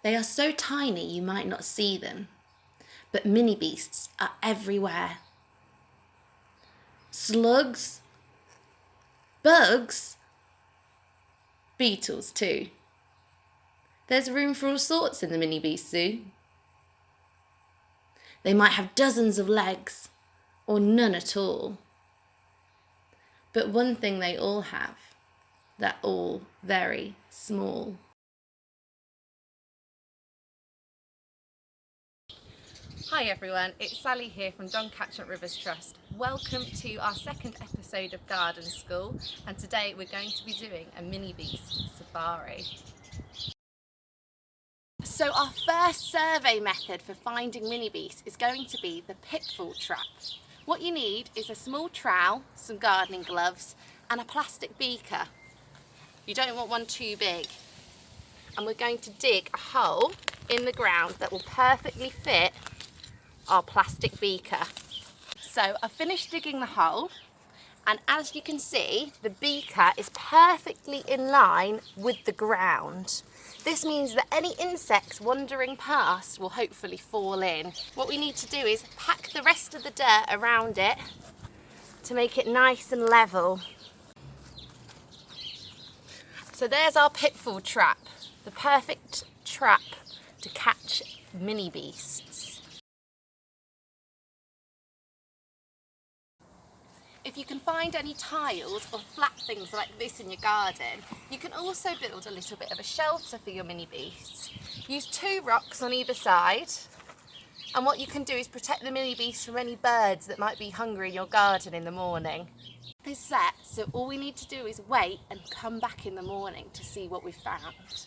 They are so tiny you might not see them, but mini-beasts are everywhere. Slugs, bugs, beetles too. There's room for all sorts in the Minibeast Zoo. They might have dozens of legs, or none at all. But one thing they all have, they're all very small. Hi everyone, it's Sally here from Doncaster Rivers Trust. Welcome to our second episode of Garden School, and today we're going to be doing a Minibeast Safari. So our first survey method for finding mini-beasts is going to be the Pitfall trap. What you need is a small trowel, some gardening gloves and a plastic beaker. You don't want one too big. And we're going to dig a hole in the ground that will perfectly fit our plastic beaker. So I've finished digging the hole, and as you can see, the beaker is perfectly in line with the ground. This means that any insects wandering past will hopefully fall in. What we need to do is pack the rest of the dirt around it to make it nice and level. So there's our pitfall trap, the perfect trap to catch mini beasts. If you can find any tiles or flat things like this in your garden, you can also build a little bit of a shelter for your mini beasts. Use 2 rocks on either side, and what you can do is protect the mini beasts from any birds that might be hungry in your garden in the morning. This is set, so all we need to do is wait and come back in the morning to see what we've found.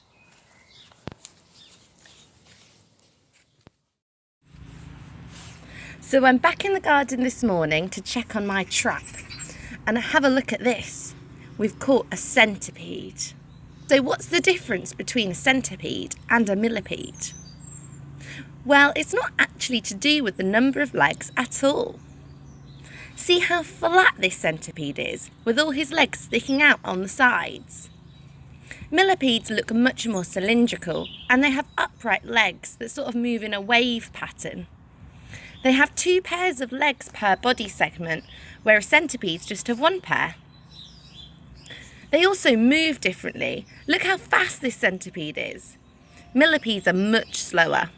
So I'm back in the garden this morning to check on my trap, and have a look at this. We've caught a centipede. So what's the difference between a centipede and a millipede? Well, it's not actually to do with the number of legs at all. See how flat this centipede is, with all his legs sticking out on the sides. Millipedes look much more cylindrical, and they have upright legs that sort of move in a wave pattern. They have 2 pairs of legs per body segment, whereas centipedes just have 1 pair. They also move differently. Look how fast this centipede is. Millipedes are much slower.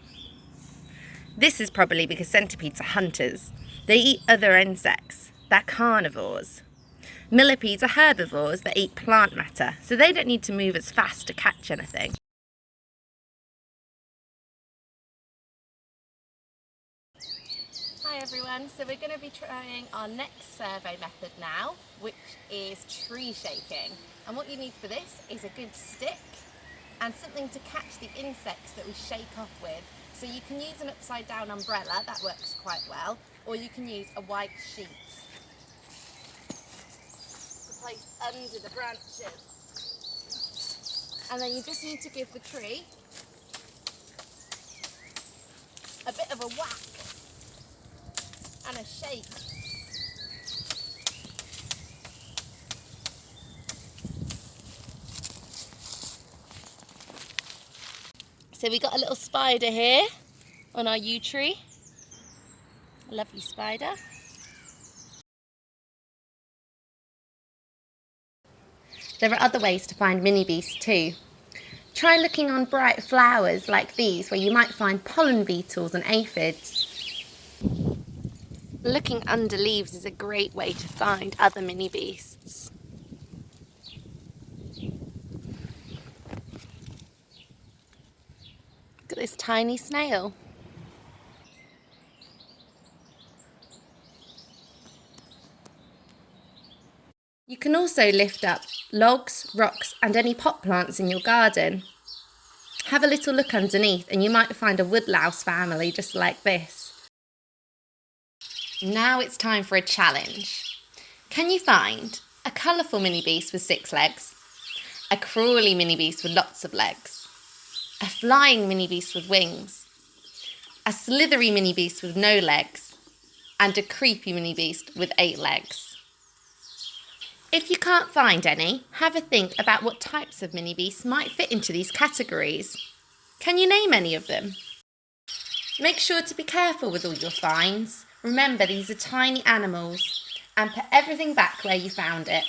This is probably because centipedes are hunters. They eat other insects. They're carnivores. Millipedes are herbivores that eat plant matter, so they don't need to move as fast to catch anything. Hi everyone, so we're going to be trying our next survey method now, which is tree shaking. And what you need for this is a good stick and something to catch the insects that we shake off with. So you can use an upside down umbrella, that works quite well, or you can use a white sheet to place under the branches. And then you just need to give the tree a bit of a whack and a shake. So we got a little spider here on our yew tree. A lovely spider. There are other ways to find mini beasts too. Try looking on bright flowers like these, where you might find pollen beetles and aphids. Looking under leaves is a great way to find other mini beasts. Look at this tiny snail. You can also lift up logs, rocks and any pot plants in your garden. Have a little look underneath and you might find a woodlouse family just like this. Now it's time for a challenge. Can you find a colourful mini beast with 6 legs, a crawly mini beast with lots of legs, a flying mini beast with wings, a slithery mini beast with no legs, and a creepy mini beast with 8 legs? If you can't find any, have a think about what types of mini beasts might fit into these categories. Can you name any of them? Make sure to be careful with all your finds. Remember, these are tiny animals, and put everything back where you found it.